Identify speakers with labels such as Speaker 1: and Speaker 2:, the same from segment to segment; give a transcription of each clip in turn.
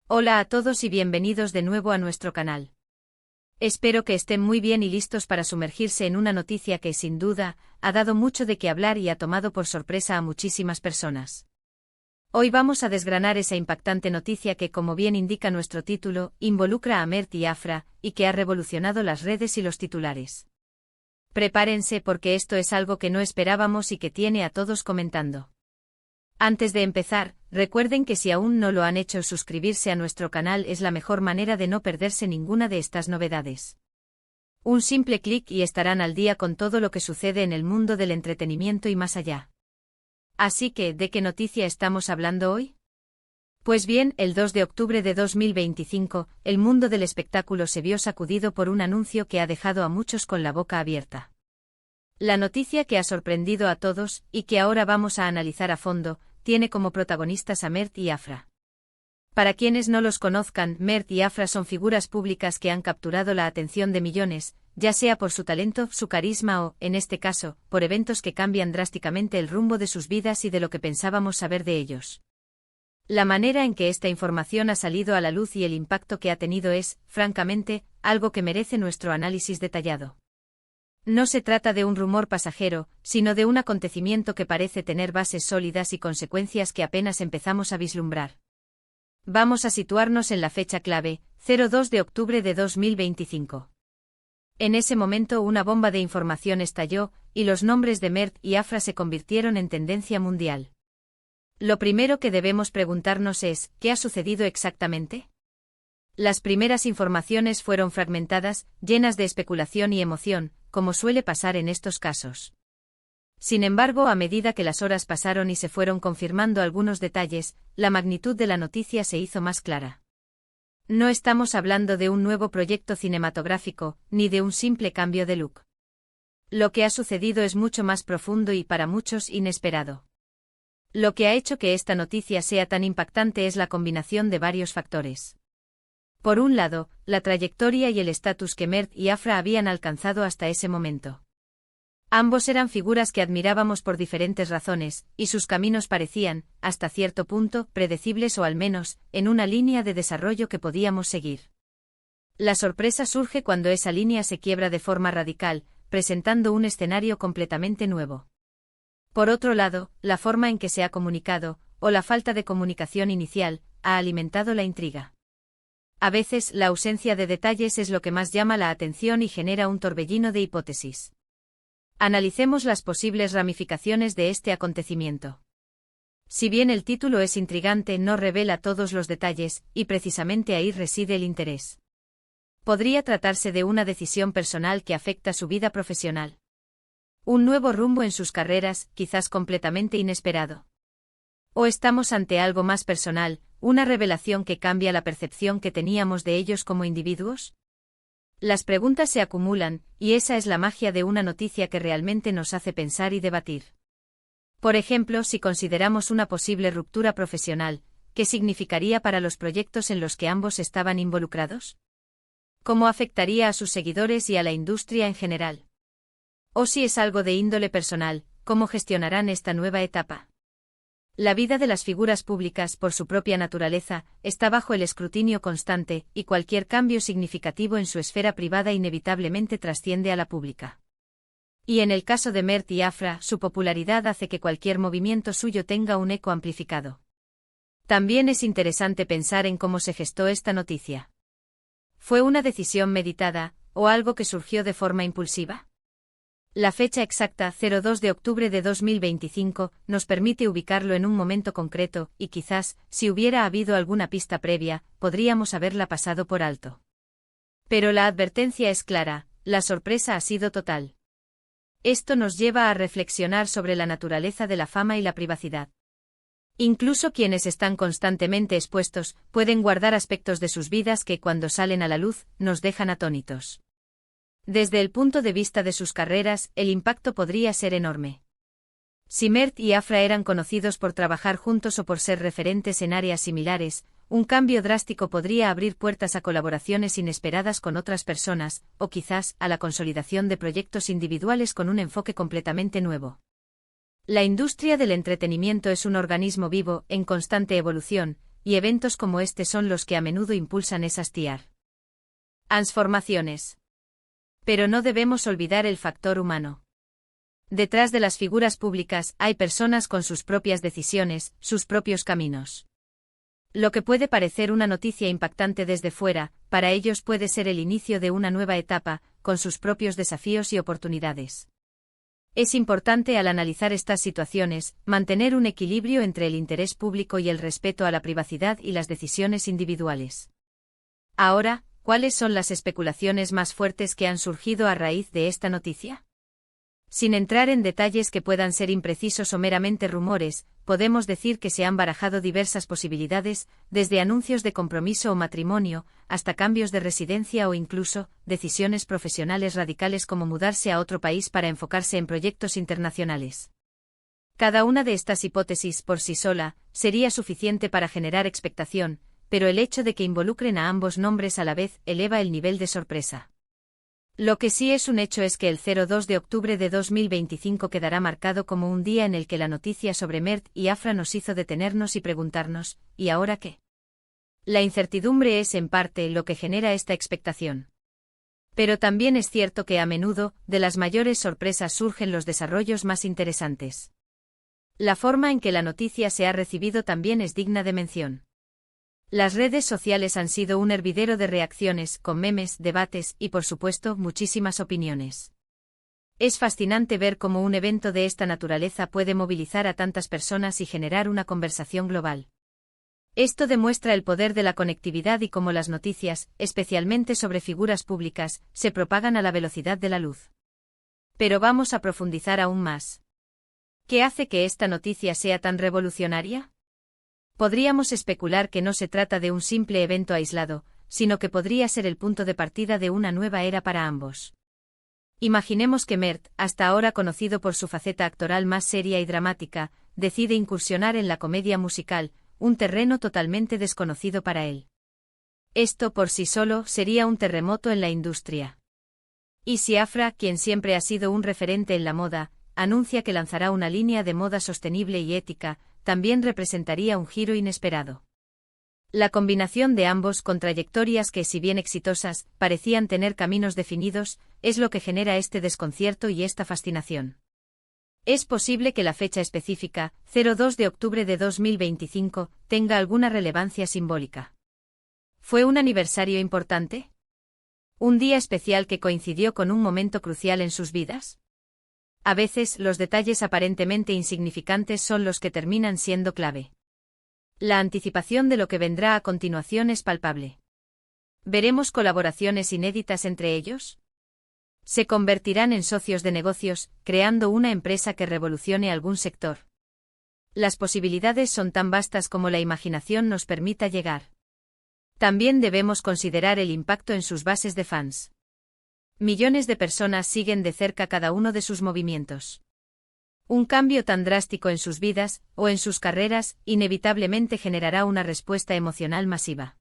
Speaker 1: Hola a todos y bienvenidos de nuevo a nuestro canal. Espero que estén muy bien y listos para sumergirse en una noticia que, sin duda, ha dado mucho de qué hablar y ha tomado por sorpresa a muchísimas personas. Hoy vamos a desgranar esa impactante noticia que, como bien indica nuestro título, involucra a Mert y Afra, y que ha revolucionado las redes y los titulares. Prepárense porque esto es algo que no esperábamos y que tiene a todos comentando. Antes de empezar, recuerden que si aún no lo han hecho, suscribirse a nuestro canal es la mejor manera de no perderse ninguna de estas novedades. Un simple clic y estarán al día con todo lo que sucede en el mundo del entretenimiento y más allá. Así que, ¿de qué noticia estamos hablando hoy? Pues bien, el 2 de octubre de 2025, el mundo del espectáculo se vio sacudido por un anuncio que ha dejado a muchos con la boca abierta. La noticia que ha sorprendido a todos, y que ahora vamos a analizar a fondo, tiene como protagonistas a Mert y Afra. Para quienes no los conozcan, Mert y Afra son figuras públicas que han capturado la atención de millones, ya sea por su talento, su carisma o, en este caso, por eventos que cambian drásticamente el rumbo de sus vidas y de lo que pensábamos saber de ellos. La manera en que esta información ha salido a la luz y el impacto que ha tenido es, francamente, algo que merece nuestro análisis detallado. No se trata de un rumor pasajero, sino de un acontecimiento que parece tener bases sólidas y consecuencias que apenas empezamos a vislumbrar. Vamos a situarnos en la fecha clave, 2 de octubre de 2025. En ese momento una bomba de información estalló, y los nombres de Mert y Afra se convirtieron en tendencia mundial. Lo primero que debemos preguntarnos es, ¿qué ha sucedido exactamente? Las primeras informaciones fueron fragmentadas, llenas de especulación y emoción, como suele pasar en estos casos. Sin embargo, a medida que las horas pasaron y se fueron confirmando algunos detalles, la magnitud de la noticia se hizo más clara. No estamos hablando de un nuevo proyecto cinematográfico, ni de un simple cambio de look. Lo que ha sucedido es mucho más profundo y para muchos inesperado. Lo que ha hecho que esta noticia sea tan impactante es la combinación de varios factores. Por un lado, la trayectoria y el estatus que Mert y Afra habían alcanzado hasta ese momento. Ambos eran figuras que admirábamos por diferentes razones, y sus caminos parecían, hasta cierto punto, predecibles o al menos, en una línea de desarrollo que podíamos seguir. La sorpresa surge cuando esa línea se quiebra de forma radical, presentando un escenario completamente nuevo. Por otro lado, la forma en que se ha comunicado, o la falta de comunicación inicial, ha alimentado la intriga. A veces, la ausencia de detalles es lo que más llama la atención y genera un torbellino de hipótesis. Analicemos las posibles ramificaciones de este acontecimiento. Si bien el título es intrigante, no revela todos los detalles, y precisamente ahí reside el interés. Podría tratarse de una decisión personal que afecta su vida profesional. Un nuevo rumbo en sus carreras, quizás completamente inesperado. ¿O estamos ante algo más personal, una revelación que cambia la percepción que teníamos de ellos como individuos? Las preguntas se acumulan, y esa es la magia de una noticia que realmente nos hace pensar y debatir. Por ejemplo, si consideramos una posible ruptura profesional, ¿qué significaría para los proyectos en los que ambos estaban involucrados? ¿Cómo afectaría a sus seguidores y a la industria en general? O si es algo de índole personal, ¿cómo gestionarán esta nueva etapa? La vida de las figuras públicas, por su propia naturaleza, está bajo el escrutinio constante, y cualquier cambio significativo en su esfera privada inevitablemente trasciende a la pública. Y en el caso de Mert y Afra, su popularidad hace que cualquier movimiento suyo tenga un eco amplificado. También es interesante pensar en cómo se gestó esta noticia. ¿Fue una decisión meditada, o algo que surgió de forma impulsiva? La fecha exacta, 2 de octubre de 2025, nos permite ubicarlo en un momento concreto, y quizás, si hubiera habido alguna pista previa, podríamos haberla pasado por alto. Pero la advertencia es clara, la sorpresa ha sido total. Esto nos lleva a reflexionar sobre la naturaleza de la fama y la privacidad. Incluso quienes están constantemente expuestos, pueden guardar aspectos de sus vidas que, cuando salen a la luz, nos dejan atónitos. Desde el punto de vista de sus carreras, el impacto podría ser enorme. Si Mert y Afra eran conocidos por trabajar juntos o por ser referentes en áreas similares, un cambio drástico podría abrir puertas a colaboraciones inesperadas con otras personas, o quizás a la consolidación de proyectos individuales con un enfoque completamente nuevo. La industria del entretenimiento es un organismo vivo, en constante evolución, y eventos como este son los que a menudo impulsan esas transformaciones. Pero no debemos olvidar el factor humano. Detrás de las figuras públicas hay personas con sus propias decisiones, sus propios caminos. Lo que puede parecer una noticia impactante desde fuera, para ellos puede ser el inicio de una nueva etapa, con sus propios desafíos y oportunidades. Es importante al analizar estas situaciones, mantener un equilibrio entre el interés público y el respeto a la privacidad y las decisiones individuales. Ahora, ¿cuáles son las especulaciones más fuertes que han surgido a raíz de esta noticia? Sin entrar en detalles que puedan ser imprecisos o meramente rumores, podemos decir que se han barajado diversas posibilidades, desde anuncios de compromiso o matrimonio, hasta cambios de residencia o incluso, decisiones profesionales radicales como mudarse a otro país para enfocarse en proyectos internacionales. Cada una de estas hipótesis por sí sola sería suficiente para generar expectación, pero el hecho de que involucren a ambos nombres a la vez eleva el nivel de sorpresa. Lo que sí es un hecho es que el 2 de octubre de 2025 quedará marcado como un día en el que la noticia sobre Mert y Afra nos hizo detenernos y preguntarnos, ¿y ahora qué? La incertidumbre es en parte lo que genera esta expectación. Pero también es cierto que a menudo, de las mayores sorpresas surgen los desarrollos más interesantes. La forma en que la noticia se ha recibido también es digna de mención. Las redes sociales han sido un hervidero de reacciones, con memes, debates y, por supuesto, muchísimas opiniones. Es fascinante ver cómo un evento de esta naturaleza puede movilizar a tantas personas y generar una conversación global. Esto demuestra el poder de la conectividad y cómo las noticias, especialmente sobre figuras públicas, se propagan a la velocidad de la luz. Pero vamos a profundizar aún más. ¿Qué hace que esta noticia sea tan revolucionaria? Podríamos especular que no se trata de un simple evento aislado, sino que podría ser el punto de partida de una nueva era para ambos. Imaginemos que Mert, hasta ahora conocido por su faceta actoral más seria y dramática, decide incursionar en la comedia musical, un terreno totalmente desconocido para él. Esto por sí solo sería un terremoto en la industria. Y si Afra, quien siempre ha sido un referente en la moda, anuncia que lanzará una línea de moda sostenible y ética, también representaría un giro inesperado. La combinación de ambos con trayectorias que, si bien exitosas, parecían tener caminos definidos, es lo que genera este desconcierto y esta fascinación. Es posible que la fecha específica, 2 de octubre de 2025, tenga alguna relevancia simbólica. ¿Fue un aniversario importante? ¿Un día especial que coincidió con un momento crucial en sus vidas? A veces, los detalles aparentemente insignificantes son los que terminan siendo clave. La anticipación de lo que vendrá a continuación es palpable. ¿Veremos colaboraciones inéditas entre ellos? ¿Se convertirán en socios de negocios, creando una empresa que revolucione algún sector? Las posibilidades son tan vastas como la imaginación nos permita llegar. También debemos considerar el impacto en sus bases de fans. Millones de personas siguen de cerca cada uno de sus movimientos. Un cambio tan drástico en sus vidas, o en sus carreras, inevitablemente generará una respuesta emocional masiva.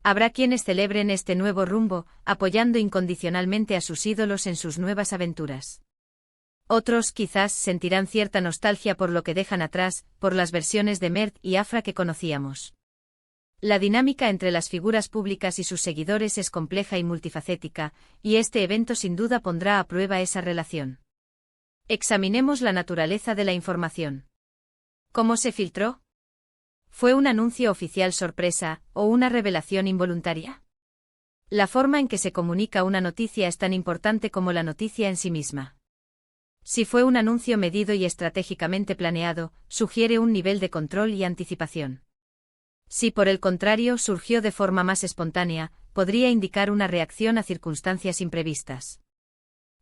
Speaker 1: Habrá quienes celebren este nuevo rumbo, apoyando incondicionalmente a sus ídolos en sus nuevas aventuras. Otros quizás sentirán cierta nostalgia por lo que dejan atrás, por las versiones de Mert y Afra que conocíamos. La dinámica entre las figuras públicas y sus seguidores es compleja y multifacética, y este evento sin duda pondrá a prueba esa relación. Examinemos la naturaleza de la información. ¿Cómo se filtró? ¿Fue un anuncio oficial sorpresa, o una revelación involuntaria? La forma en que se comunica una noticia es tan importante como la noticia en sí misma. Si fue un anuncio medido y estratégicamente planeado, sugiere un nivel de control y anticipación. Si por el contrario surgió de forma más espontánea, podría indicar una reacción a circunstancias imprevistas.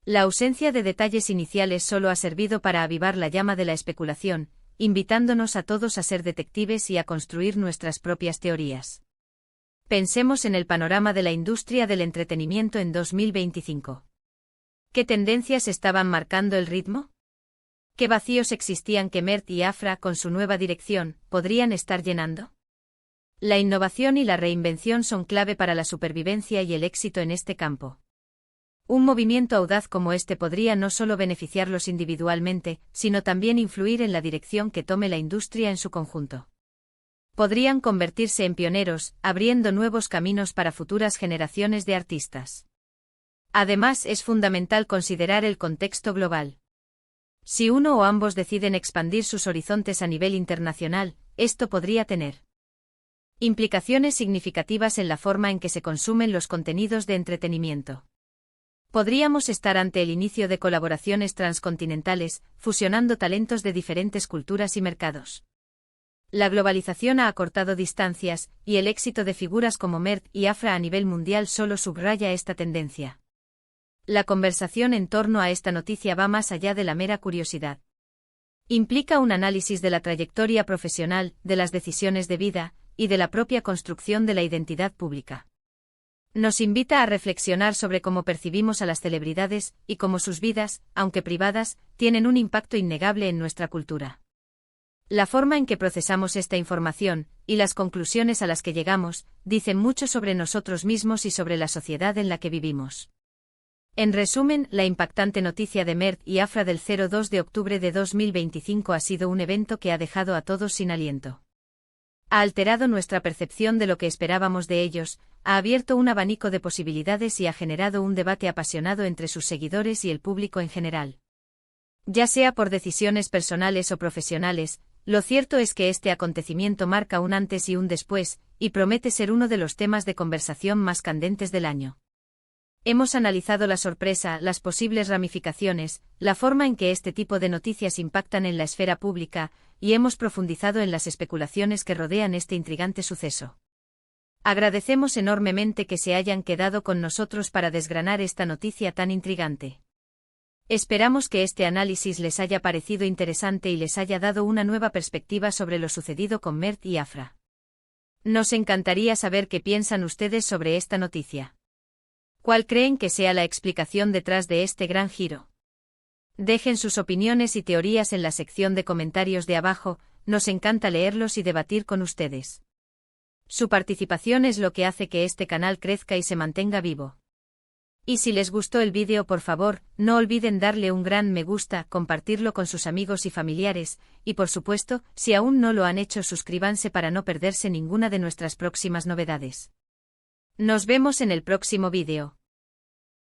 Speaker 1: La ausencia de detalles iniciales solo ha servido para avivar la llama de la especulación, invitándonos a todos a ser detectives y a construir nuestras propias teorías. Pensemos en el panorama de la industria del entretenimiento en 2025. ¿Qué tendencias estaban marcando el ritmo? ¿Qué vacíos existían que Mert y Afra, con su nueva dirección, podrían estar llenando? La innovación y la reinvención son clave para la supervivencia y el éxito en este campo. Un movimiento audaz como este podría no solo beneficiarlos individualmente, sino también influir en la dirección que tome la industria en su conjunto. Podrían convertirse en pioneros, abriendo nuevos caminos para futuras generaciones de artistas. Además, es fundamental considerar el contexto global. Si uno o ambos deciden expandir sus horizontes a nivel internacional, esto podría tener implicaciones significativas en la forma en que se consumen los contenidos de entretenimiento. Podríamos estar ante el inicio de colaboraciones transcontinentales, fusionando talentos de diferentes culturas y mercados. La globalización ha acortado distancias, y el éxito de figuras como Mert y Afra a nivel mundial solo subraya esta tendencia. La conversación en torno a esta noticia va más allá de la mera curiosidad. Implica un análisis de la trayectoria profesional, de las decisiones de vida, y de la propia construcción de la identidad pública. Nos invita a reflexionar sobre cómo percibimos a las celebridades, y cómo sus vidas, aunque privadas, tienen un impacto innegable en nuestra cultura. La forma en que procesamos esta información, y las conclusiones a las que llegamos, dicen mucho sobre nosotros mismos y sobre la sociedad en la que vivimos. En resumen, la impactante noticia de Mert y Afra del 2 de octubre de 2025 ha sido un evento que ha dejado a todos sin aliento. Ha alterado nuestra percepción de lo que esperábamos de ellos, ha abierto un abanico de posibilidades y ha generado un debate apasionado entre sus seguidores y el público en general. Ya sea por decisiones personales o profesionales, lo cierto es que este acontecimiento marca un antes y un después, y promete ser uno de los temas de conversación más candentes del año. Hemos analizado la sorpresa, las posibles ramificaciones, la forma en que este tipo de noticias impactan en la esfera pública, y hemos profundizado en las especulaciones que rodean este intrigante suceso. Agradecemos enormemente que se hayan quedado con nosotros para desgranar esta noticia tan intrigante. Esperamos que este análisis les haya parecido interesante y les haya dado una nueva perspectiva sobre lo sucedido con Mert y Afra. Nos encantaría saber qué piensan ustedes sobre esta noticia. ¿Cuál creen que sea la explicación detrás de este gran giro? Dejen sus opiniones y teorías en la sección de comentarios de abajo, nos encanta leerlos y debatir con ustedes. Su participación es lo que hace que este canal crezca y se mantenga vivo. Y si les gustó el vídeo, por favor, no olviden darle un gran me gusta, compartirlo con sus amigos y familiares, y por supuesto, si aún no lo han hecho, suscríbanse para no perderse ninguna de nuestras próximas novedades. Nos vemos en el próximo vídeo.